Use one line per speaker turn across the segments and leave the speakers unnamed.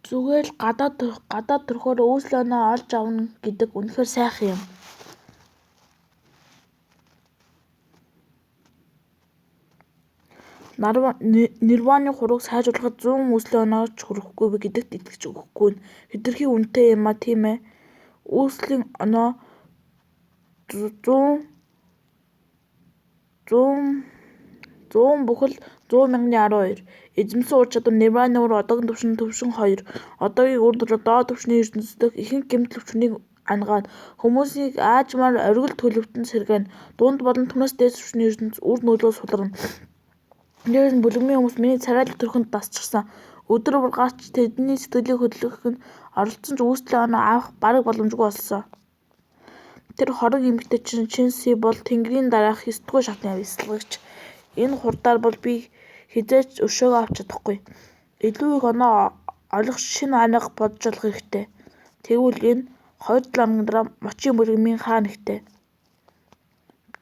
Зүгээр л гадаад төрхөөр үүсэл оноо олж авна гэдэг үнэхээр сайхан юм. Нирваны хурууг сайжруулахад 100 үүсэл оноо ч хүрэхгүй би гэдэгт итгэж өгөхгүй нь хэтэрхий үнэтэй юм а тийм ээ. Үүслийн оноо 100 бүхэл 100,012 эзэмсэн ур чадвар нирваны ур одоогийн төвшин 2 одоогийн үр дүр доод түвшний ертөнцийн дэх ихэнх гэмтэл өвчнийг ангаана хүмүүсийг аажмаар оргил төлөвтөн сэргээн дунд болон түнэс дээд түвшний ертөнц үр нөлөө сулрана. Дээрээс нь бүлэгмийн хүмүүс миний царайлаг төрхөнд дасчихсан. Өдөр бүр гарч тэдний сэтгэлийг хөдлөх нь оролцсон ч үүслийн оноо авах бараг боломжгүй болсон. Тэр хорон эмэгтэй Чинси бол тэнгэрийн дараах 9-р шатны бясалгач. Энэ хурдаар бол би хизээч өшөөгөө авч чадахгүй. Илүү их оноо олох шинэ арга бодож олох хэрэгтэй. Тэгвэл энэ 2-7 хоногийн дараа мочийн бүлэгмийн хаа нэгтэй.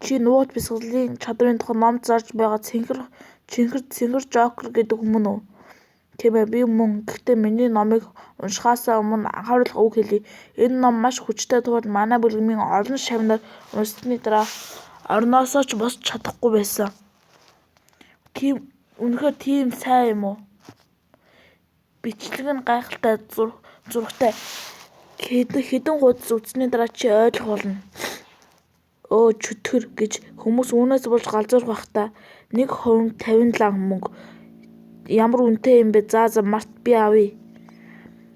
Чи нууц бясалгалын чадрын тухай ном зарж байгаа цэнхэр Жокер гэдэг хүмүүс үү? Тийм ээ би мөн. Гэхдээ миний номыг уншихаасаа өмнө анхааруулах үг хэлье. Энэ ном маш хүчтэй тул манай бүлэгмийн олон шавнаар уншсаны дараа орноосоо ч босч чадахгүй байсан. Үнэхээр тийм сайн юм уу? Бичлэг нь гайхалтай зурагтай. Хэдэн хуудас үзсний дараа чи ойлгох болно. Өө чөтгөр гэж хүмүүс үүнээс болж галзуурах бах та. 1 хувин 50 лам мөнгө. Ямар үнэтэй юм бэ? За март би авъя.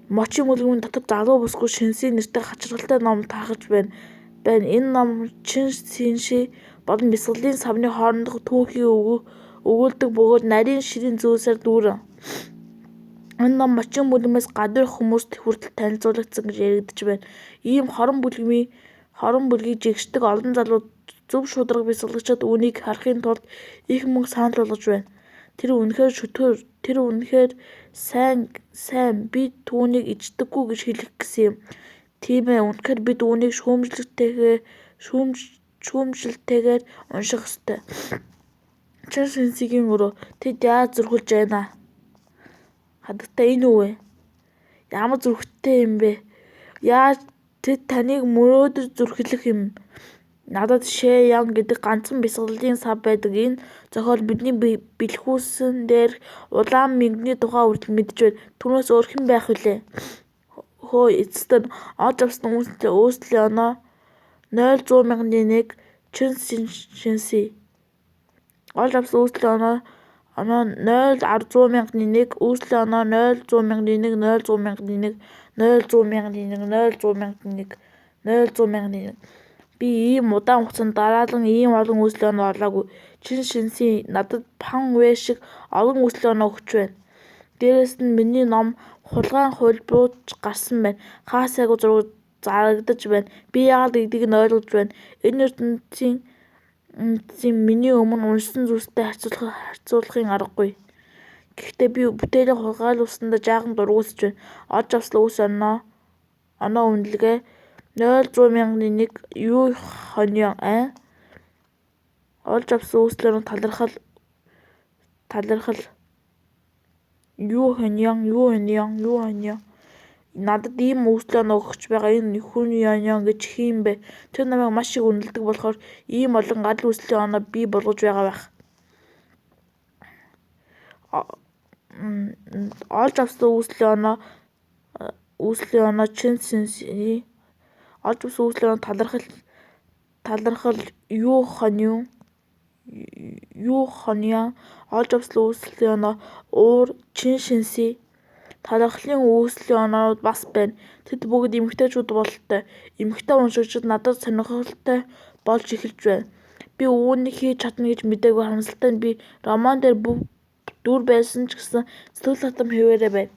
Мочийн бүлэгмийн дотор залуу бүсгүй Шинси нэртэй хачиргалтай ном таахаж байна. Энэ ном Чинси болон бясалгалын савны хоорондох түүхийг өгүүлдэг бөгөөд нарийн ширийн зүйлсээр дүүрэн. Энэ ном мочийн бүлэгмээс гадуур хүмүүст хүртэл танилцуулагдсан гэж яригдж байна. Ийм хорон бүлгийг жигшдэг олон залуу зөв шударга бясалгачид үүнийг харахын тулд их мөнгө санал болгож байна. Тэр үнэхээр шүтгээр. Тэр үнэхээр сайн. Би түүнийг ичдэггүй гэж хэлэх гэсэн юм. Тийм ээ үнэхээр бид үүнийг шүүмжлэлтэйгээр унших ёстой. Чинсигийн өрөө. Тэд яаж зөргөлж байна? Хадагтай энэ үү вэ? Ямар зүрхтэй юм бэ? Яаж тэд таныг мөрөөдөж зүрхлэх юм? Надад Шэян гэдэг ганцхан бясалгалын сав байдаг. Энэ зохиол бидний бэлхүүсэн дээр улаан мөнгөний тухай хүртэл мэдж байна. Түүнээс өөр хэн байх вүлээ? Хөө эцэстэн олж авсан үүслийн оноо 0,100,001 Чинси. Олж авсан үүслийн оноо 0,100,001 үүслийн оноо 0,100,001 0,100,001 Би ийм удаан хугацаанд дараалан ийм олон үүслийн оноо олоогүй. Чинси надад Пан Вэ шиг олон үүслийн оноо өгч байна. Дээрээс нь миний ном хулгайн хувилбарууд гарсан байна. Хаа сайгүй зураг зарагдаж байна. Би яагаад гэдгийг нь ойлгож байна. Энэ ертөнцийн миний өмнө уншсан зүйлстэй харьцуулахын аргагүй. Гэхдээ би бүтээлийн хулгайлуулсандаа жаахан дургуутсаж байна. Олж авсан үүслийн оноо үнэлгээ 0,100,001 юу хоньён Олж авсан үүслийн оноо талархал юу хоньён Надад ийм үүслийн оноо өгч байгаа энэ Хөньён гэж хин бэ? Тэр намайг маш их үнэлдэг болохоор ийм олон гадал үүслийн оноо бий болгож байгаа байх. Олж авсан үүслийн оноо Чинси. Олж авсан үүслийн оноо талархал юу хоньён Олж авсан үүслийн оноо уур Чинси. Талархлын үүслийн оноонууд бас байна. Тэд бүгд эмэгтэйчүүд бололтой. Эмэгтэй уншигчид надад сонирхолтой болж эхэлж байна. Би үүнийг хийж чадна гэж мэдээгүй. Харамсалтай нь би роман дээр дүр байсан ч гэсэн сэтгэл татам хэвээрээ байна.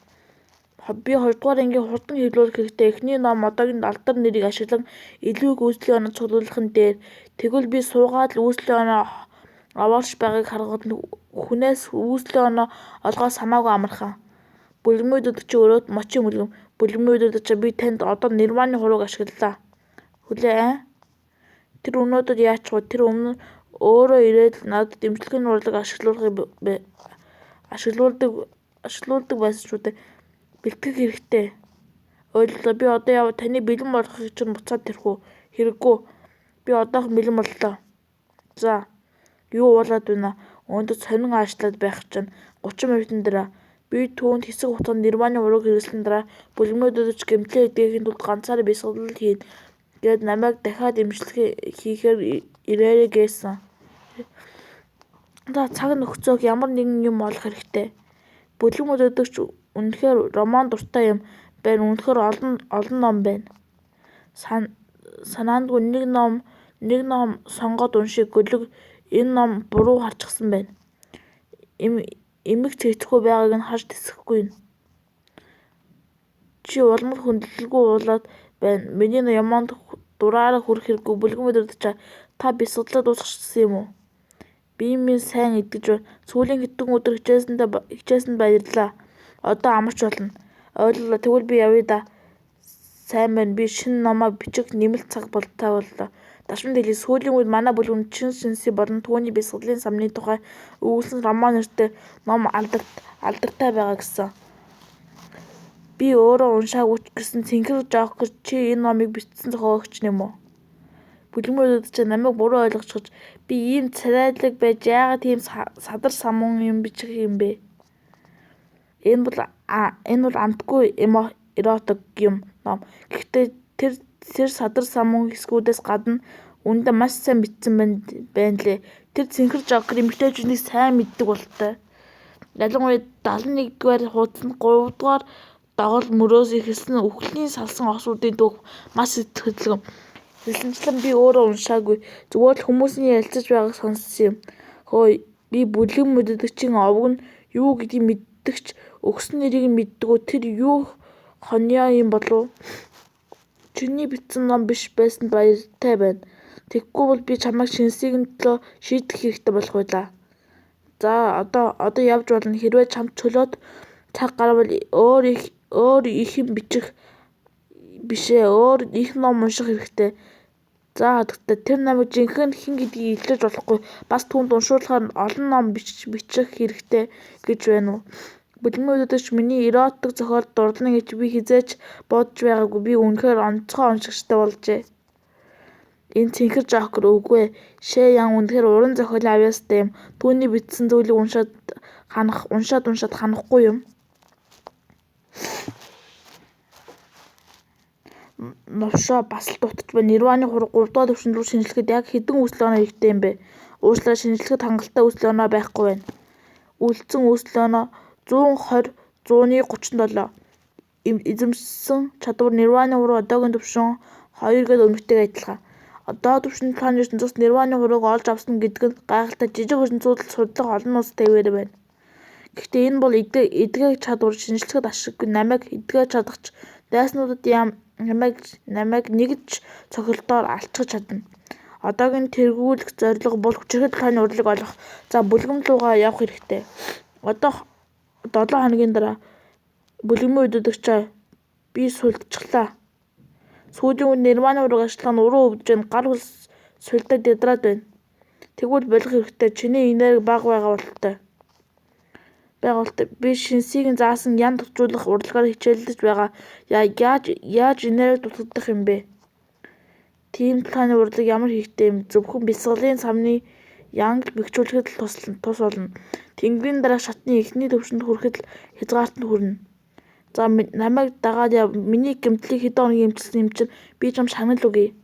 Би 2-р ангийн хурдан хэвлүүлэх хэрэгтэй. Эхний ном одоогийн алдар нэрийг ашиглан илүү их үүслийн оноо цуглуулах нь дээр. Тэгвэл би суугаад л үүслийн оноо овоорч байгааг харахад хүнээс үүслийн оноо олгоос хамаагүй амархан. Бүлэгмийн өдөртөгч өрөөд мочийн бүлгэм. Бүлэгмийн өдөртөгч би танд одоо нирваны хурууг ашиглалаа. Хүлээ Тэр өнөөдөр яач вэ? Тэр өмнө өөрөө ирээд надад дэмжлэгийн урлаг ашиглуулдаг байсан шүү дээ. бэлтгэх хэрэгтэй. Ойлголоо. Би одоо яв таны бэлэн болохыг чинь буцаад тэрх үү? Хэрэггүй. Би одоохон бэлэн боллоо. За. Юу болоод байна? Өндөр сонин аашлаад байх чинь 30 минутын дараа би түүнд хэсэг хугацаанд нирваны ураг хэрэглэсэн дараа бүлгэмнүүдэд ч гэмтлээ эдгэхийн тулд ганцаараа бясалгал хийн гээд намайг дахиад имчилгээ хийхээр ирээрэй гэсэн. За цаг нөхцөөг ямар нэгэн юм олох хэрэгтэй. Бүлгэмнүүдч үнэхээр роман дуртай юм байна. Үнэхээр олон ном байна. Санаандгүй нэг ном сонгоод уншиг гөлөг энэ ном буруу харчихсан байна. Эмэг цэгцэхгүй байгааг нь харж тэсэхгүй нь. Чи улмал хөндлөлгүй уулаад байна. Миний яманд дураараа хүрэх хэрэггүй. Бүлгэмнүүдэд та бясалгалаа дуусгачихсан юм уу? Би минь сайн идэж байна. Сүүлийн хэдэн өдөр хичээсэнд баярлалаа. Одоо амарч болно. Ойлголоо. Тэгвэл би явъя да. Сайн байна. Би шинэ номоо бичих нэмэлт цаг боллоо. Дашман дэлхий сүүлийн үед манай бүлгүнд Шинси болон түүний бясалгалын самны тухай өгүүлсэн роман нэртэй ном алдагтай байгаа гэсэн. Би өөрөө уншаагүй ч гэсэн цэнхэр жоох гэж чи энэ номыг бичсэн зохиогч юм уу? Бүлгэмнүүдэд ч намайг буруу ойлгочихж би ийм царайлаг байж яагаад тийм садар самун юм бичих юм бэ? Энэ бол амтгүй эротик юм ном. Гэхдээ тэр садар самун хэсгүүдээс гадна үүндээ маш сайн бичсэн байна лээ. Тэр цэнхэр жоггор эмэгтэйчүүдийг сайн мэддэг болтой. Ялангуяа 71-р хуудсанд 3-р дагал мөрөөс ихэлсэн үхлийн салсан осуудын түүх маш сэтгэлгэн. Хэлсэнчлэн би өөрөө уншаагүй. Зүгээр л хүмүүсийн ярилцаж байгааг сонссон юм. Хөөе, би бүлгэмнүүдчийн овог нь юу гэдгийг мэддэгч өгсөн нэрийг нь мэддэггүй. Тэр юу хоньяа юм болов? Чиний бичсэн ном биш байсанд баяртай байна. Тэгхгүй бол би чамайг Шинсийн төлөө шийдэх хэрэгтэй болох байлаа. За одоо явж болно. Хэрвээ чамд чөлөөт цаг гарвал өөр их юм бичих бишээ. Өөр их ном унших хэрэгтэй. За гэхдээ тэр намайг жинхэнэ хэн гэдгийг илэрч болохгүй. Бас түүнд уншуулахаар олон ном бичих хэрэгтэй гэж байна уу? Бүлгэмнүүдэд миний эротик зохиол дурлана гэж би хизээч бодож байгаагүй. Би үнэхээр онцгой уншигчтай болжээ. Энэ цэнхэр жокер үгүй. Шээ Ян үнэхээр уран зохиолын авьяастай юм. Түүний бичсэн зүйлийг уншаад ханахгүй юм. Новшоо бас л дутаж байна. Нирваны 3 дугаар төвшин рүү шинжлэхэд яг хэдэн үүсэл оноо хэрэгтэй юм бэ? Уучлаарай, шинжлэхэд хангалттай үүсэл оноо байхгүй байна. Үлдсэн үүсэл оноо 120, 137. Эзэмшсэн чадвар нирваны 3 одоогийн төвшин 2 гээд өмнөдтэйгээ адилхан. Одоо төвшин планы ертөнцөөс нирваны 3-ыг олж авсан гэдэг нь гайхалтай жижиг ертөнцүүд судлах олон улс тавьяар байна. Гэхдээ энэ бол эдгээр чадвар шинжлэхэд ашиггүй. Намайг эдгээр чадахч дайснуудад намайг нэгж цохилтоор алчгаж чадна. Одоогийн тэргүүлэх зорилго бол хүчирхэг планы урлагийг олох. За бүлгэм руугаа явах хэрэгтэй. Одоо 7 хоногийн дараа бүлгэмнүүдч би сулдчихлаа. Сүүлийн үед нирваны ураг ажиллагаа нь уруу өвдөж байна. Гар хөл сулдаад ядраад байна. Тэгвэл болох хэрэгтэй. Чиний энерги бага байгаа бололтой. Би Шинсийг заасан ян төвчүүлэх урлагаар хичээлдэж байгаа. Яаж энерги дутагдах юм бэ? Тийм планы урлаг ямар хэрэгтэй юм? Зөвхөн бясалгалын самны янг бэхжүүлэхэд л тус болно. Тэнгэрийн дараа шатны эхний төвшөнд хүрэхэд л хязгаартанд хүрнэ. За намайг дагаад яв. Миний гэмтлийг хэдэн хоногийн эмчилсэн юм чинь би чам шагнал үгүй.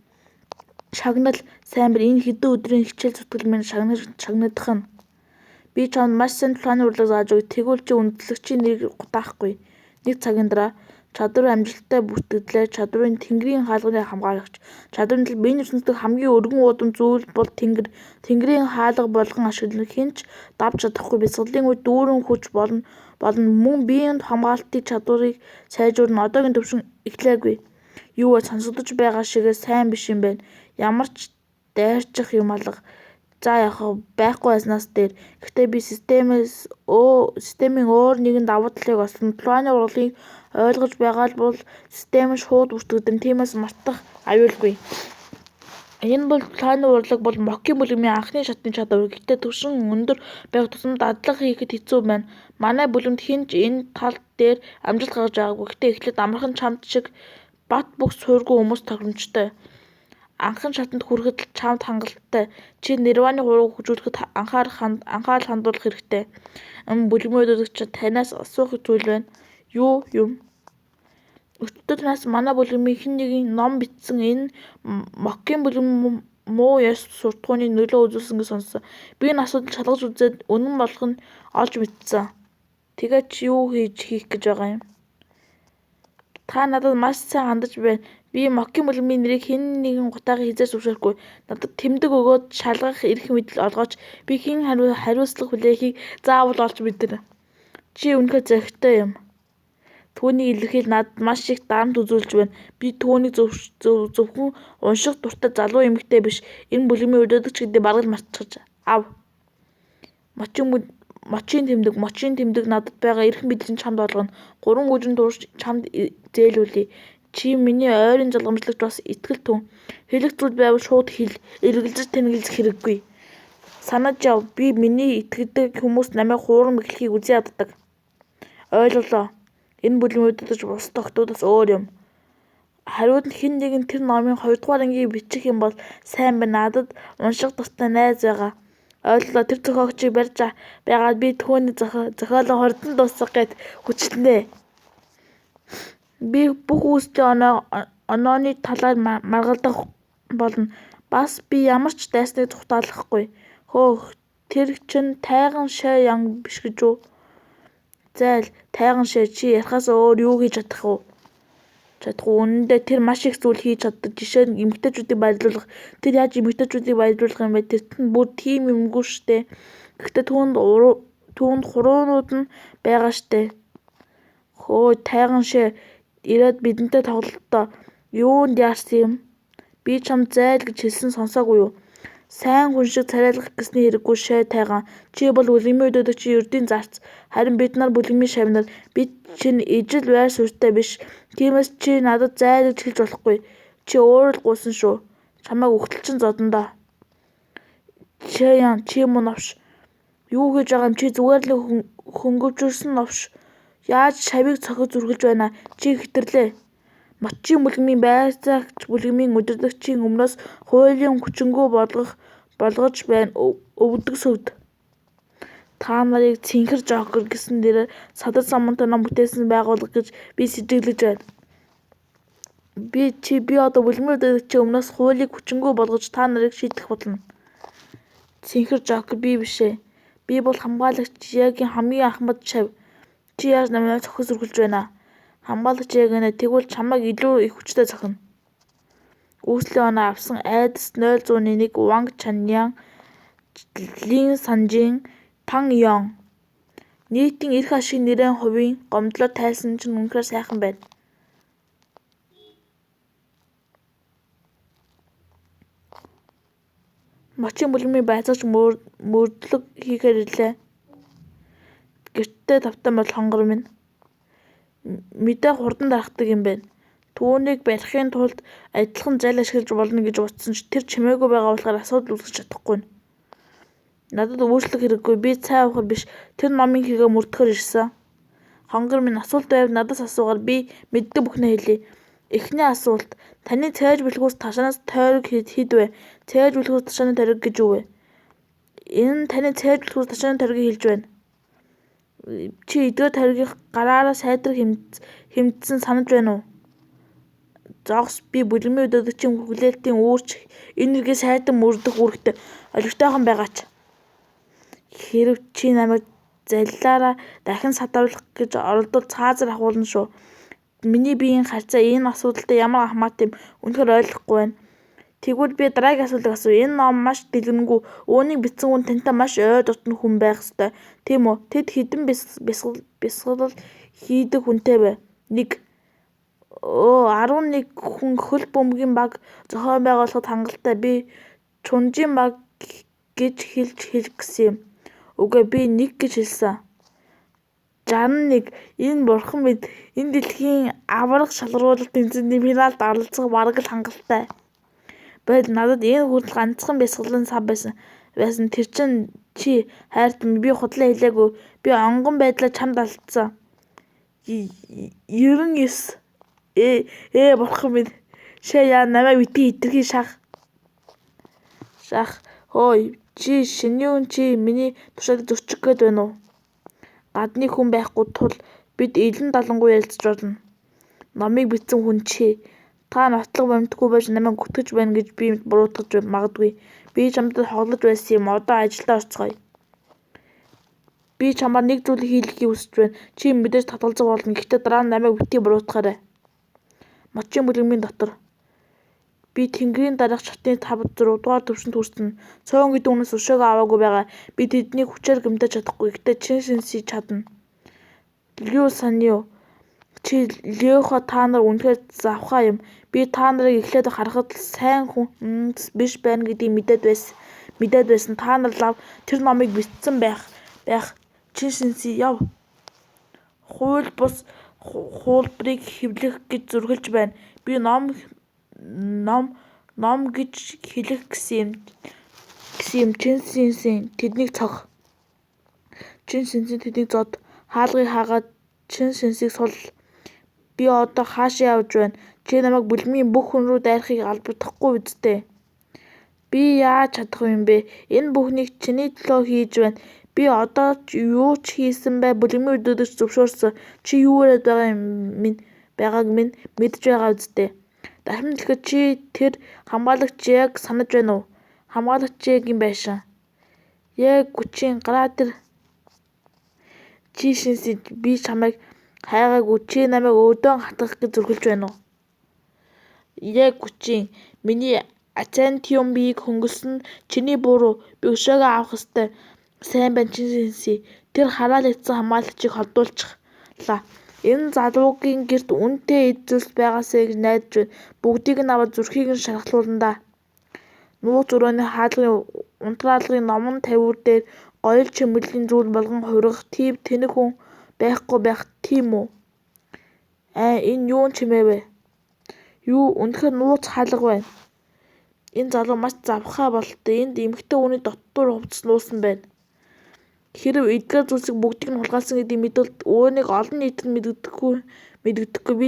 Шагнал сайн бэр. Энэ хэдэн өдрийн хичээл зүтгэл минь шагнадах нь. Би чамд маш сайн планы урлаг зааж өгье. Тэгвэл чи үндэслэгчийн нэрийг гутаахгүй. Нэг цагийн дараа чадвар амжилттай бүртгэлээ. Чадварын тэнгэрийн хаалганы хамгаалагч. Чадварын биеийн ертөнцийн хамгийн өргөн уудам зүйл бол тэнгэр. Тэнгэрийн хаалга болгон ашиглах хинч давж чадахгүй. Бясалгалын үед дүүрэн хүч болно. Мөн биеийн хамгаалтын чадварыг сайжруулна. Одоогийн төвшин эхлээгүй. Юу вэ? Сонсогдож байгаа шигээ сайн биш юм байна. Ямар ч дайрчих юм алга. За яах байхгүй байснаас дээр. Гэхдээ би системийн өөр нэгэн давуу талыг олсон. Планы урлагийг ойлгож байгаа бол систем шууд бүртгэгдэн. Тиймээс мартах аюулгүй. Энэ бол планы урлаг бол Моки бүлгэмийн анхны шатны чадвар. Гэхдээ төвшин өндөр байх тусам дадлага хийхэд хэцүү байна. Манай бүлэмд хинч энэ тал дээр амжилт гаргаж байгаагүй. Гэхдээ эхлээд амархан чамд шиг бат бөх суургүй хүмүүс тохиромжтой. Анхан шатанд хүрэхэд чамд хангалттай. Чи нирваны хурууг хөгжүүлэхэд анхаарал хандуулах хэрэгтэй. Бүлмийн өдөртөгч танаас асуух зүйл байна. Юу юм? Өчигдөр танаас манай бүлмийн хэн нэгэн ном бичсэн энэ Моккийн бүлэм муу ёс суртахууны нөлөө үзүүлсэн гэж сонссон. Би энэ асуудал шалгаж үзээд үнэн болгон олж мэдсэн. Тэгээд чи юу хийх гэж байгаа юм? Та надад маш сайн хандаж байна. Би Моккийн бүлмийн нэрийг хэн нэгэн гутаахан хизээс зөвшөөрөхгүй. Надад тэмдэг өгөөд шалгах эрх мэдэл олгооч. Би хэн хариуцлага хүлээхийг заавал олж мэднэ. Чи үнэхээр зөрөгтэй юм. Түүнийг илэрхийл надад маш их дарамт үзүүлж байна. Би түүнийг зөвхөн унших дуртай залуу эмэгтэй биш. Энэ бүлмийн өдөртөгч гэдэг бараг л мартчихж ав. Мочийн тэмдэг надад байгаа эрх мэдлийн чамд олгоно. 3 өдрийн турш чамд зээлүүлье. Чи миний ойрын залгамжлагч бас итгэл түн. Хэлэх зүйл байвал шууд хэл. Эргэлзэж тэнэглэх хэрэггүй. Санаж яв. Би миний итгэдэг хүмүүс намайг хуурам эхлэхийг үзий яддаг. Ойлголоо. Энэ бүлмийн өдөртөгч бус тогтоодоос өөр юм. Хариуд нь хэн нэгэн тэр номын 2 дугаар ангийг бичих юм бол сайн байна. Надад унших дуртай найз байгаа. Ойлголоо. Тэр зохиогчийг барьж байгаад би түүний зохиолоо хордон дуусгах гээд хүчлэнэ. Би бүх үүслийн онооны талаар маргалдах болно. Бас би ямар ч дайсныг зүхтаалахгүй. Хөөх, тэр чинь тайган шай ян биш гэж үү? Зайл, тайган шай чи ярихаас өөр юу хийж чадах вэ? Үнэндээ тэр маш их зүйл хийж чаддаг. Жишээ нь эмэгтэйчүүдийг баярлуулах. Тэр яаж эмэгтэйчүүдийг баярлуулах юм бэ? Тэрт нь бүр тийм юмгүй штэ. Гэхдээ түүнд хуруунууд нь байгаа штэ. Хөө, тайган шай ирээд бидэнтэй тоглолтоо. Юунд яарсан юм? Би чамд зайл гэж хэлсэн сонсоогүй юу? Сайн хүн шиг царайлах гэсний хэрэггүй шай тайган. Чи бол бүлмийн өдөртөгчийн ердийн зарц. Харин бид нар бүлмийн шавнар. Би чинь ижил байр суурьтай биш. Тиймээс чи надад зайл гэж хэлж болохгүй. Чи өөрөө л гуйсан шүү. Чамайг өгтөлчин зодондоо. Чи мөн новш. Юу хийж байгаа юм? Чи зүгээр л хөнгөвжүүлсэн новш. Яаж шавийг цохиж зүргэлж байна? Чи хэтэрлээ. Мочийн бүлмийн байцаагч бүлмийн өдөртөгчийн өмнөөс хуулийн хүчингү болгож байна. Өвдөг сүгд. Та нарыг цэнхэр жокер гэсэн нэрээр садар самуунтай ном бүтээсэн байгууллага гэж би сэжиглэж байна. Би одоо бүлмийн өдөртөгчийн өмнөөс хуулийг хүчингү болгож та нарыг шийдэх болно. Цэнхэр жокер би бишээ. Би бол хамгаалагч Яагийн хамгийн ахмад шав. Чи яаж намайг цохиж зүргэлж байна? Хамгаалагч Яг нэ тэгвэл чамайг илүү их хүчтэй зохино. Үүслийн оноо авсан айдас 001 Ванг Чаньян, Лин Санжин, Пан Ён. Нийтийн эрх ашиг нэрийн хувийн гомдлоор тайлсан чинь үнэхээр сайхан байна. Мочийн бүлмийн байцаагч мөрдлөг хийхээр ирлээ. Гэртээ тавтан бол хонгор минь. Мэдээ хурдан дарахдаг юм байна. Түүнийг барихын тулд адилхан зал ашиглаж болно гэж утсан ч тэр чимээгүй байгаа болохоор асуудал үүсгэж чадахгүй. Надад өөрчлөх хэрэггүй. Би цай ухар биш. Тэр номын хийгээ мөрдөхөр ирсэн. Хонгор минь асуулт байвал надаас асуугаар би мэддэг бүхнээ хэлье. Эхний асуулт. Таны цайж бэлгүүс ташаанаас тойрог хэд вэ? Цайж бэлгүүс ташааны тойрог гэж юу вэ? Энэ таны цайж бэлгүүс ташааны тойргийг хэлж байна. Чи эдгээр тойргийг гараараа сайдрах хэмтсэн санаж байна уу? Зогс, би бүлмийн өдөртөгчийн хүлээлтийн үүрч энэ нэргээ сайдан мөрдөх үүрэгтэй. Олигтойхон байгаач. Хэрв чи намайг заллаараа дахин садруулах гэж оролдвол цаазар ахуулна шүү. Миний биеийн харьцаа энэ асуудалтай ямар хамаатай юм үнэхээр ойлгохгүй байна. Тэгвэл би дараагийн асуултыг асууя. Энэ ном маш дэлгэрэнгүй. Үүнийг бичсэн хүн тантай маш ойр дотны хүн байх ёстой. Тийм үү? Тэд хэдэн бясалгал хийдэг хүнтэй вэ? 1. 11 хүн хөл бөмбөгийн баг зохион байгуулахад хангалттай. Би чунжийн баг гэж хэлэх гэсэн юм. Үгүй би 1 гэж хэлсэн. 61. Энэ бурхан мэд. Энэ дэлхийн аварга шалгаруулалт тэмцээний финалд оролцох бараг л хангалттай. Надад энэ хүртэл ганцхан бясалгалын сав байсан. Тэр чинь Чи хайрт минь би худлаа хэлээгүй. Би онгон байдлаа чамд алдсан. 99 бурхан минь. Яа намайг битгий хитрхи шах. Хөөе. Чи шинийн чи миний туршлагыг зөрчих гээд байна уу? Гадны хүн байхгүй тул бид элен далангуй ярилцж болно. Номыг бичсэн хүн чи. Та нотлого баримтгүй байж намайг гүтгэж байна гэж би буруутгаж магадгүй. Би чамд хоглож байсан юм. Одоо ажилдаа орцгоё. Би чамаар нэг зүйлийг хийлгэхийг хүсэж байна. Чи мэдээж татгалзах болно. Гэхдээ дараа нь намайг битгий буруутгаарай. Мочийн бүлэгмийн дотор. Би тэнгэрийн дараах шатны 5-6 дугаар төвшөнд хүрсэн. Цоон гэдэг үнээс өшөөгөө аваагүй байгаа. Би тэднийг хүчээр гэмтэж чадахгүй. Гэхдээ чин шинсий чадна. Лю санио. Чи Леохо та нар үнэхээр завхаа юм. Би та нарыг эхлээд харахад сайн хүн биш байна гэдгийг мэдээд байсан. Та нар лав тэр номыг бичсэн байх. Чин шинсий яв. Хууль бус хуулбарыг хэвлэх гэж зүрхэлж байна. Би ном гэж хэлэх гэсэн юм. Чин шинсий тэднийг цог. Чин шинсий тэднийг зод. Хаалгыг хаагаад чин шинсийг сул. Би одоо хаашаа явж байна? Чи намайг бүлмийн бүх хүн рүү дайрахыг албадахгүй үсттэй. Би яаж чадах юм бэ? Энэ бүхнийг чиний төлөө хийж байна. Би одоо юу ч хийсэн бай бүлмийн өдөөдөж зөвшөөрсөн. Чи юу яриад байгааг минь мэдж байгаа үсттэй. Дахин хэлэхэд чи тэр хамгаалагч яг санаж байна уу? Хамгаалагч юм байшин. Гүчийн гараа тэр. Чи шинсий би чамайг хайгаагүй. Чи намайг өдөөн хатгах гэж зүрхэлж байна уу? Гүчийн миний ацентиум биеийг хөнгөлсөн чиний буруу. Би өшөөгөө авах ёстой. Сайн байна чин шинсий. Тэр хараал эцсэн хамгаалагчийг холдуулчихлаа. Энэ залуугийн гэрт үнэтэй эд зүйлс байгаасаа гэж найдаж байна. Бүгдийг нь аваад зүрхийг нь шархлуулна да. Нууц өрөөний хаалгын унтраалгын номон тавиур дээр гоёл чимэглэлийн зүйл болгон хувиргах тэнэг хүн байхгүй байх тийм үү? Энэ юу чимээ вэ? Юу үнэхээр нууц хаалга байна. Энэ залуу маш завхаа бололтой. Энд эмэгтэй хүний дотор хувцас нуусан байна. Хэрэв эдгээр зүйлсийг бүгдийг нь хулгайлсан гэдгийг мэдвэл өөрийг олон нийтэд мэдэгдэхгүй би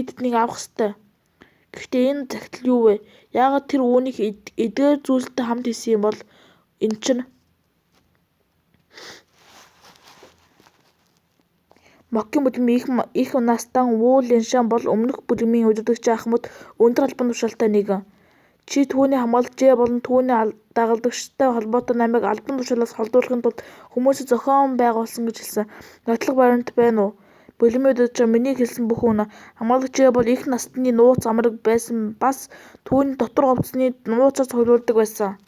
тэднийг авах ёстой. Гэхдээ энэ захидал юу вэ? Яагаад тэр үүнийг эдгээр зүйлтэй хамт хийсэн юм бол энэ чинь Моккийн бүлэгмийн их настан Ву Линшан бол өмнөх бүлэгмийн удирдагч Ахмад өндөр албан тушаалтай нэгэн. Чи түүний хамгаалагч болон түүний дагалдагчтай холбоотой намайг албан тушаалаас холдуулахын тулд хүмүүсийг зохион байгуулсан гэж хэлсэн. Нотлох баримт байна уу? Бүлэгмийн удирдагч миний хэлсэн бүх үнэ. Хамгаалагч бол их насны нууц амраг байсан бас түүний дотор хувцсны нууцаар цуглуулдаг байсан.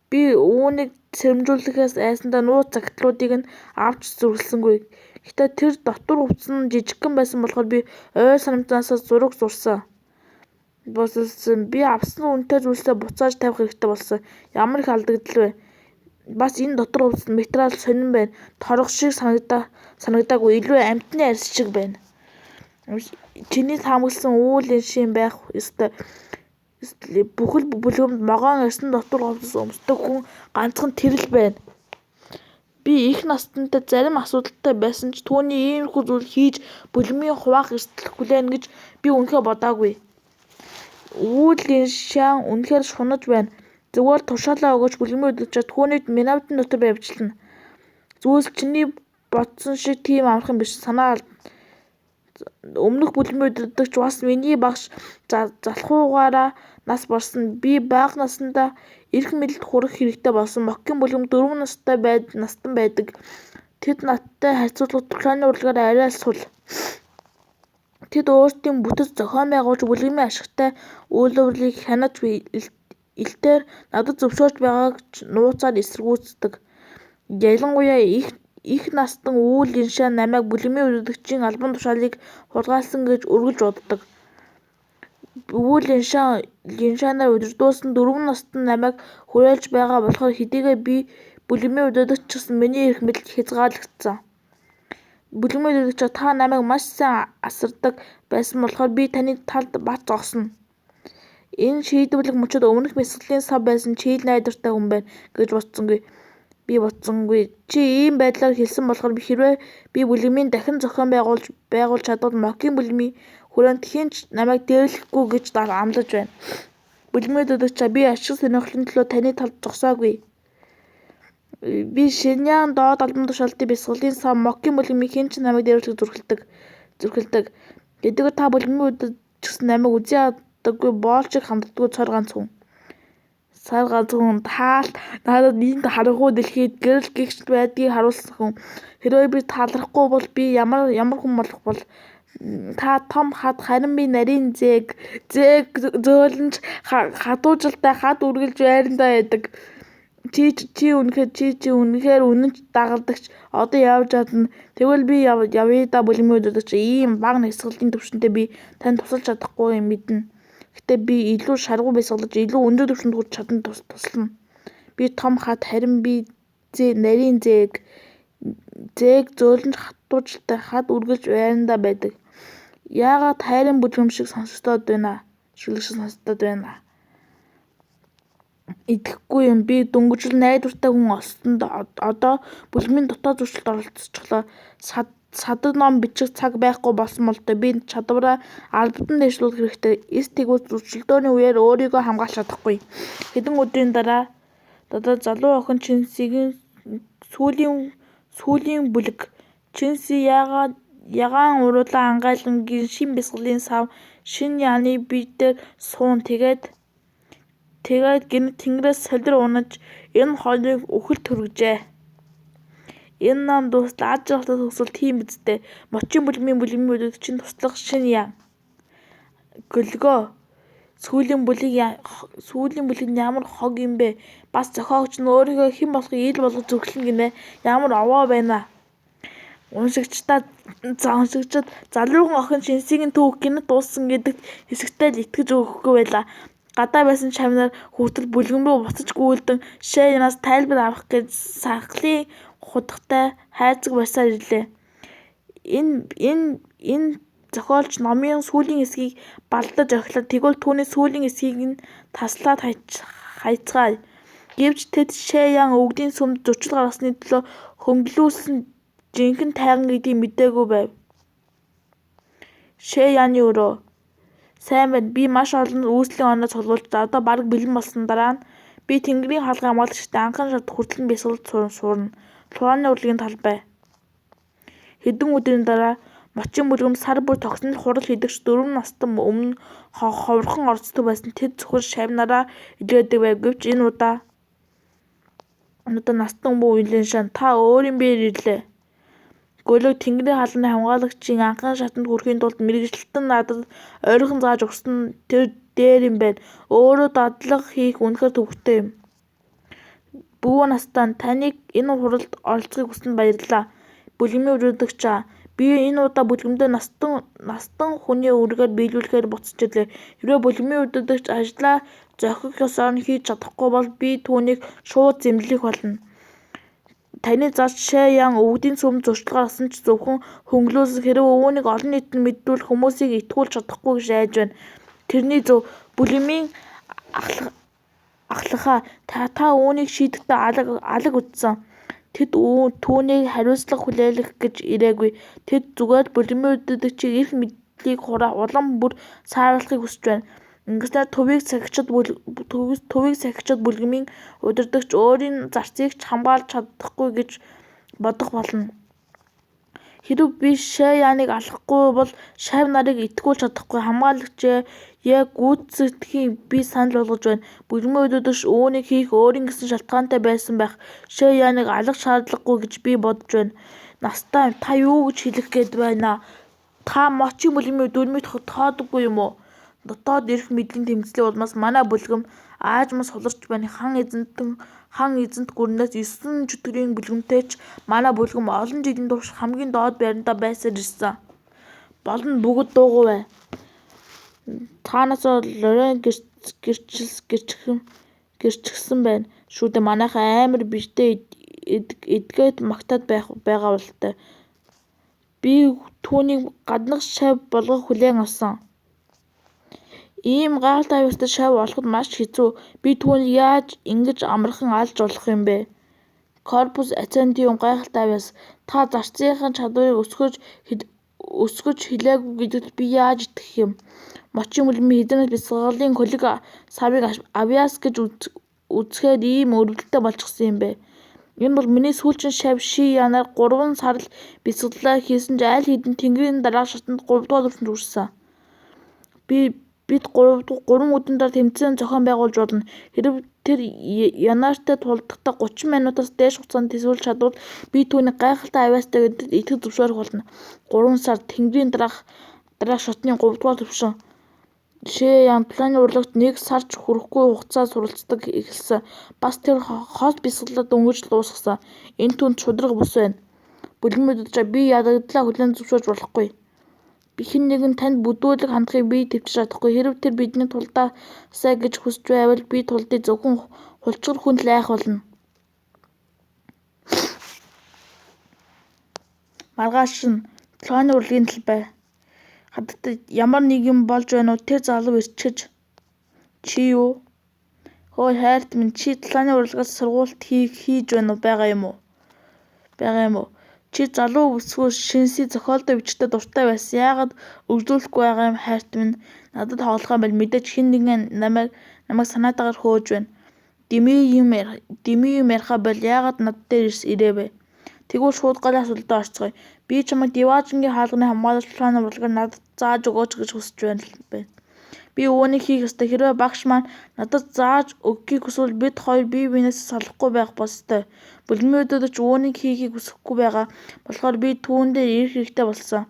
Би үүнийг сэрэмжлүүлэхээс айсандаа нууц захидлуудыг нь авч зүрхлсэнгүй. Гэхдээ тэр дотор хувцас нь жижигхэн байсан болохоор би ой санамжнаасаа зураг зурсан. Би авсан үнэтэй зүйлсээ буцааж тавих хэрэгтэй болсон. Ямар их алдагдал вэ? Бас энэ дотор хувцас материал сонин байна. Торох шиг санагдаагүй. Илүү амьтны арьс шиг байна. Чиний таамагласан үйл эншин байх ёстой. Бүхэл бүлгэмд могоон арьсан дотор хувцас өмсдөг хүн ганцхан тэр л байна. Би их настантай зарим асуудалтай байсан ч түүний иймэрхүү зүйл хийж бүлгэмийн хуваах эрсдэл хүлээнэ гэж би үнэхээр бодоогүй. Ву Линшан үнэхээр шунаж байна. Зүгээр тушаалаа өгөөч бүлгэмийн удирдагчид түүнийг минутын дотор баривчлана. Зүйлс чиний бодсон шиг тийм амархан биш. Санаа өмнөх бүлгэмийн удирдагч бас миний багш залхуугаараа нас барсан. Би бага наснда эрх мэдэлд хүрэх хэрэгтэй болсон. Моккийн бүлгэм 4 настан байдаг. Тэд надтай харьцуулахад тухайны урлагаар арай сул. Тэд өөрсдийн бүтэц зохион байгуулж бүлгэмийн ашигтай үйлдвэрлэлийг хянаж илтээр надад зөвшөөрч байгааг нууцаар эсэргүүцдэг. Ялангуяа их настан Ву Линшан намайг бүлгэмийн удирдагчийн албан тушаалыг хулгайлсан гэж үргэлж боддог. Ву Линшанаар удирдуулсан 4 настан намайг хүрээлж байгаа болохоор хэдийгээр би бүлгэмийн удирдагч гэсэн миний эрх мэдэл хязгаарлагдсан. Бүлгэмийн удирдагч та намайг маш сайн асардаг байсан болохоор би таны талд бат зогсоно. Энэ шийдвэрлэх мөчид өмнөх бясалгалын сав байсан чийл найдвартай хүн байна гэж бодсонгүй. Би бодсонгүй. Чи ийм байдлаар хэлсэн болохоор хэрвээ би бүлгэмийн дахин зохион байгуулж чадвал Мокийн бүлгэмийн хүрээнд хэн ч намайг дээрлэхгүй гэж амлаж байна. Бүлгэмийн удирдагчаа, би ашиг сонирхлын төлөө таны талд зогсоогүй. Би Шиньян доод албан тушаалтын бясалгалын сав Мокийн бүлгэмийн хэн ч намайг дээрлэхийг зүрхэлдэг. Хэдийгээр та бүлгэмийн удирдагчсан намайг үзий ядаггүй боол шиг ханддаггүй сар ганц хүн. Надад энд харанхуй дэлхийд гэрэл гэгч байдгийг харуулсан хүн. Хэрвээ би таалрахгүй бол би ямар хүн болох бол та том хад харин би нарийн зээг зөөлөнч хадуужилтай хад үргэлж байрандаа байдаг. Чи үнэхээр үнэнч дагалдагч. Одоо явж чадна. Тэгвэл би явъя да бүлгэмийн удирдагч. Ийм бага нягсгалын түвшинтэй би танд тусалж чадахгүй юм мэднэ. Гэтэ би илүү шаргуу бясалгаж илүү өндөр түвшинд хүрч чадна туслана. Би том хад харин би нарийн зээг зөөлөнч хадуужилтай хад үргэлж байрандаа байдаг. Яагаад хайрын бүлгэм шиг сонсогдоод байна? Идэхгүй юм. Би дөнгөжл найдвартай хүн олсонд одоо бүлгэмийн дотоод зуршилд оролцчихлоо. Садаг ном бичих цаг байхгүй болсон бол би чадвараа албадан дэвшлүүлэх хэрэгтэй. Эс тэгвэл зуршилдооны үеэр өөрийгөө хамгаалж чадахгүй. Хэдэн өдрийн дараа залуу охин Чинсигийн сүүлийн бүлэг. Чинси ягаан уруулаа ангайлангийн шин бясалгалын сав Шиньяны бие дээр суун. Тэгээд гэнэт тэнгэрээс солир унаж энэ хоёрыг үхэлд хүргэжээ. Энэ ном дуустал аж жаргалтай төгсөл тийм биз дээ. Мочийн бүлгэмийн удирдагчийн туслах Шиньян. Гөлгөө. Сүүлийн бүлэг нь ямар хог юм бэ? Бас зохиогч нь өөрийгөө хэн болохыг ил болгож зүрхлэн гинэ. Ямар овоо байна. Уншигчдад залуухан охин Чинсигийн түүх гэнэт дууссан гэдэгт хэсэгтэй л итгэж өгөхгүй байлаа. Гадаа байсан шавнаар хүртэл бүлгэм рүү буцаж гүйдэн Шиньянаас тайлбар авах гэж сахлын худагтай хайрцаг барьсаар ирлээ. Энэ зохиолч номын сүүлийн хэсгийг балдаж орхилоо. Тэгвэл түүний сүүлийн хэсгийг нь таслаад хайцгаая. Гэвч тэд Шиньян өвгдийн сүмд зөрчил гаргасны төлөө хөнгөлүүлсэн жинхэнэ тайган гэдгийг мэдээгүй байв. Шиньяны өрөө. Сайн байна. Би маш олон үүслийн оноо цуглуулж одоо бараг бэлэн болсон дараа нь би Тэнгэрийн хаалгын хамгаалагчтай анхан шат хүртэл бясалгалд сурна. Лурааны урлагийн талбай. Хэдэн өдрийн дараа Мочийн бүлгэм сар бүр тогтнол хурал хийдэгч 4 настан өмнө ховрхон орцдог байсан. Тэд зөвхөн шавнараа илгээдэг байв. Гэвч энэ удаа настан бүү үеийн шан. Та өөрийн биеэр ирлээ. Гөлөг Тэнгэрийн хаалганы хамгаалагчийн анхан шатанд хүрэхийн тулд мэргэжилтэн надад ойрхон зааж өгсөн тэр дээр юм байна. Өөрөө дадлага хийх үнэхээр төвөгтэй юм. Бүү настан таныг энэ хуралд оролцохыг хүсэнд баярлалаа. Бүлгэмийн удирдагчаа. Би энэ удаа бүлгэмдээ настан хүний үргээр биелүүлэхээр буцаж ирлээ. Хэрвээ бүлгэмийн удирдагч ажлаа зохих ёсоор нь хийж чадахгүй бол би түүнийг шууд зэмлэх болно. Таны зарч Шиньян өвгдийн сүмд зөрчил гаргасан ч зөвхөн хөнгөлүүлсэн. Хэрвээ үүнийг олон нийтэд мэдүүлэх хүмүүсийг итгүүлж чадахгүй гэж айж байна. Тэрний зөв. Бүлгэмийн ахлахаа. Та үүнийг шийдэхдээ алаг үтсэн. Тэд түүнийг хариуцлага хүлээлгэх гэж ирээгүй. Тэд зүгээр бүлгэмийн удирдагчийг эрх мэдлийг улам бүр сааруулахыг хүсэж байна. Ингэснээр төвийг сахичид бүлгэмийн удирдагч өөрийн зарцыг ч хамгаалж чадахгүй гэж бодох болно. Хэрэв би Шиньяныг алахгүй бол шав нарыг итгүүлж чадахгүй. Хамгаалагч гүйцэтгэлийг би санал болгож байна. Бүлгэмийн удирдагч үүнийг хийх өөрийн гэсэн шалтгаантай байсан байх. Шиньяныг алах шаардлагагүй гэж би бодож байна. Настай та юу гэж хэлэх гээд байна? Та Мочийн бүлгэмийн дүрмийг тоодоггүй юм уу? Дотоод эрх мэдлийн тэмцлийн улмаас манай бүлгэм аажмаас суларч байна. Хан эзэнт гүрнээс 9 чөтгөрийн бүлгэмтэй ч манай бүлгэм олон жилийн турш хамгийн доод байрандаа байсаар ирсэн. Болно бүгд дуугүй бай. Цаанаасаа Лорен гэрчгсэн байна шүү дээ. Манайхаа амар биштэй эдгээд магтаад байгаа бололтой. Би түүнийг гаднах шав болгох хүлээн авсан. Ийм гайхалтай авьяастай шав олоход маш хэцүү. Би түүнийг яаж ингэж амархан алж болох юм бэ? Корпус Ацентиум гайхалтай авиас. Та зарцынхаа чадварыг өсгөж хэлээгүй гэдэгт би яаж итгэх юм? Мочин үлмийн хэдэнэс бясалгалын коллег савыг авиас гэж үзэхээр ийм өрөвдөлтэй болчихсон юм бэ. Энэ бол миний сүүлчийн шав Шиянаар 3 сар л бясалгалаа хийсэн ч аль хэдийн тэнгэрийн дараах шатанд 3 дугаар түвшинд хүрсэн. Бид 3 өдрийн дараа тэмцээн зохион байгуулж болно. Хэрэв тэр янаартай тулдахдаа 30 минутаас дээш хугацаанд тэсвэрлэх чадвал би түүний гайхалтай авиастай гэдэгт итгэж зөвшөөрөх болно. 3 сар тэнгэрийн дараах шатны 3 дугаар түвшин. Шиян планы урлагт 1 сарч хүрэхгүй хугацаа суралцдаг эхэлсэн. Бас тэр хот бясалгалаа дөнгөж дуусгасан. Энэ түнд шударга бус байна. Бүлмүүд удаа би ядагдлаа хүлээн зөвшөөрж болохгүй. Хэн нэгэн танд бүдүүлэг хандахыг би төвчж чадахгүй. Хэрэв тэр бидний тулдаасаа гэж хүсэж байвал би тулдыг зөвхөн хулчгар хүнд лайх болно. Маргааш нь планы урлагийн талбай. Хадагтад ямар нэг юм болж байна уу? Тэр залуу ирчиж. Чи юу? Хөөе хайрт минь, чи планы урлагаас сургуульд хийж байгаа юм уу? Чи залуу бүсгүй шинсий зохиолтой бичгтээ дуртай байсан. Яагаад өргөжлүүлэхгүй байгаа юм хайрт минь? Надад тоглох юм бол мэдээж хэн нэгэн намайг санаатаагаар хөөж байна. Дими юм яриха бол яагаад над дээр ирээвэ? Тэгвэл шууд гол асуултаа орцгоё. Би чамайг Диважингийн хаалганы хамгаалагч планы урлагаар надад зааж өгөөч гэж хүсэж байна. Би үүнийг хийх ёстой. Хэрвээ багш маань надад зааж өгөхийг хүсвэл бид хоёр бие биенээсээ салахгүй байх болстой. Бүлмийн ч үүнийг хийхийг хүсэхгүй байгаа болохоор би түүн дээр ирэх хэрэгтэй болсон.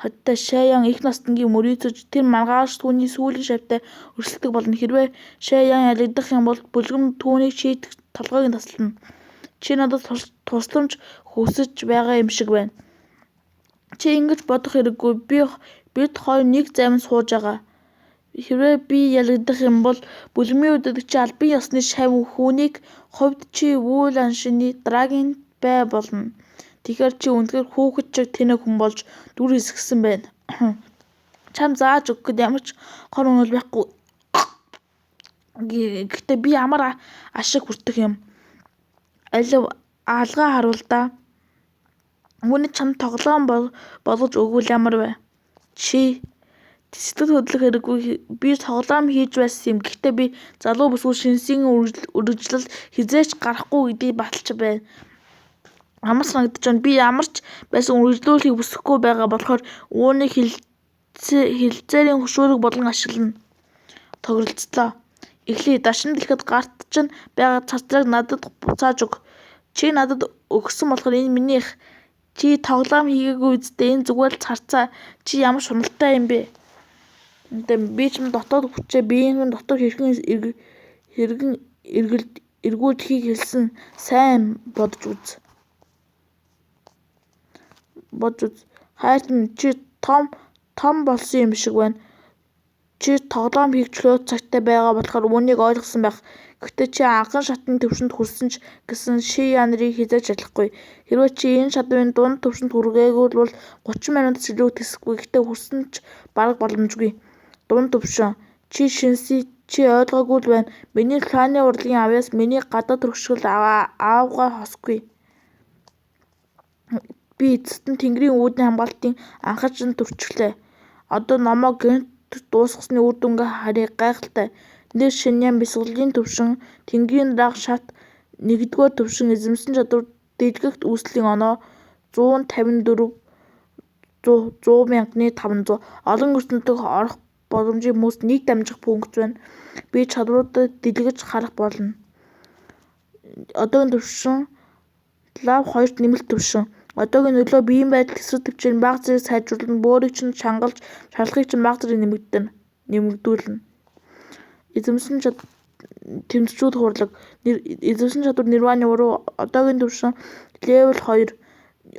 Хоттой Шаян их настнгийн мөрөөдөж тэр маргааш түүний сүүлийн шавьтай өрсөлдөх болно. Хэрвээ Шаян ялагдах юм бол бүлгэм түүнийг шийдэх толгойг нь таслана. Чи надад тусламж хүсэж байгаа юм шиг байна. Чи ингэж бодох хэрэггүй. Бид хоёр нэг займд сууж байгаа. Хэрвээ би ялагдах юм бол бүлмийн чи албан ёсны шав хүүнийг хувьд чи үйл аншины дараагийн бай болно. Тэгэхээр чи үнэхээр хүүхэд шиг тэнэг хүн болж дүр хэсгсэн байна. Чам зааж өгөхөд ямар ч хор өнөл байхгүй. Гэхдээ би ямар ашиг хүртэх юм? Алгаа харуул да. Үүнийг чамд тоглоом болгож өгвөл ямар вэ? Чи сэтгэл хөдлөх хэрэггүй. Би тоглоом хийж байсан юм. Гэхдээ би залуу бүсгүй шинсийн үргэлжлэл хизээч гарахгүй гэдгийг баталж байна. Амар санагдаж байна. Би ямар ч байсан үргэлжлүүлэхийг хүсэхгүй байгаа болохоор үүнийг хилцээрийн хөшөөрөг болгон ашиглана. Тохиролцлоо. Эхлэе. Дашин дэлгэхэд гарт чинь байгаа цацраг надад буцааж өг. Чи надад өгсөн болохоор энэ минийх. Чи тоглоом хийгээгүй үсттэй. Энэ зүгээр л царцаа. Чи ямар шуналтай юм бэ? Би ч дотоод хүчээ биеийн дотор хэрхэн эргүүлдэхийг хэлсэн. Сайн бодож үз. Хайрт минь, чи том болсон юм шиг байна. Чи тоглоом хийх чөлөө цагтай байгаа болохоор үүнийг ойлгосон байх. Гэхдээ чи анхан шатны түвшинд хүрсэн ч гэсэн Шияныг хязгаарч чадахгүй. Хэрвээ чи энэ шатны дунд түвшинд хүргээгүй бол 30 минутаас илүү тэсэхгүй. Гэхдээ хүрсэн ч бараг боломжгүй. Дунд түвшин. Чи шинсий. Чи ойлгоогүй л байна. Миний планы урлагийн авиас миний гадаад рөшгөл аавгаа хосгүй. Би эцэст нь тэнгэрийн үүдний хамгаалтын анхаарчин төрчихлээ. Одоо номоо гэнт дуусгасны үр дүнгээ харъя. Гайхалтай. Нэр Шинян бясалгалын түвшин, тэнгэрийн дараах шат, 1-р түвшин, эзэмсэн чадвар, дэлгэгт үүслийн оноо 154 100,500. Олон ертөндөд орох боломжийн хүмүүст нэг дамжих пункт байна. Би чадваруудад дэлгэж харах болно. Одоогийн түвшин Лав 2-т нэмэлт түвшин. Одоогийн нөлөө биеийн байдал тэсрэг төвчээр бага зэрэг сайжруулна. Бөөрийг чинь шангалж, шаналхыг чинь бага зэрэг нэмэгдүүлнэ. Эзэмсэн тэмцчүүд хурлаг. Эзэмсэн чадвар Нирваны уруу. Одоогийн түвшин левел 2.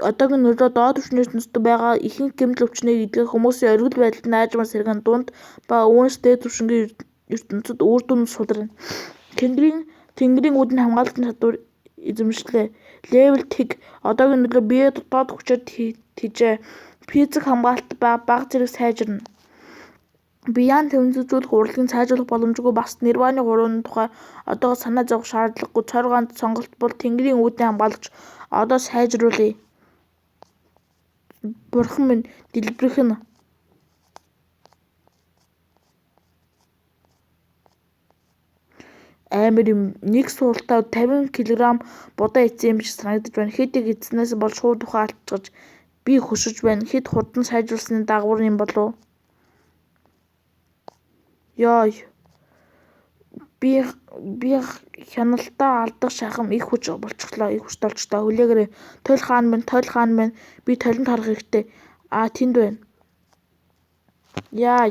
Одоогийн нөлөө доод түвшний ертөнцид байгаа ихэнх гэмтэл өвчнийг эдгэх хүмүүсийн оргил байдалд наажмаар сэргэн дунд ба үүнээс дээд түвшингийн ертөнцид үр дүн сударна. Тэнгэрийн үүдний хамгаалтын чадвар эзэмшлээ. Левел тэг. Одоогийн нөлөө бие дотоод хүчээр тэжээ. Физик хамгаалалт бага зэрэг сайжирна. Биян тэмцэжүүлэх урлагийг сайжруулах боломжгүй бас Нирваны 3 тухай одоогоос санаа зовох шаардлагагүй. Цорь ганц сонголт бол Тэнгэрийн үүднээ хамгаалагч. Одоо сайжруулъя. Бурхан минь, дэлбэрэх нь. Амар юм. Нэг суултаа 50 кг будаа эцсэн юм шиг санагдаж байна. Хэдийг эцснээс бол шууд ухаан алтчгаж би хөшөж байна. Хэд хурдан сайжруулсны дагавар юм болов? Ёо. Би хяналтаа алдах шахам их хүч болчихлоо. Их хүчтэй болчихлоо. Хүлээгээрэй. Тойл хаан минь. Би толинд харах хэрэгтэй. Тэнд байна. Яа.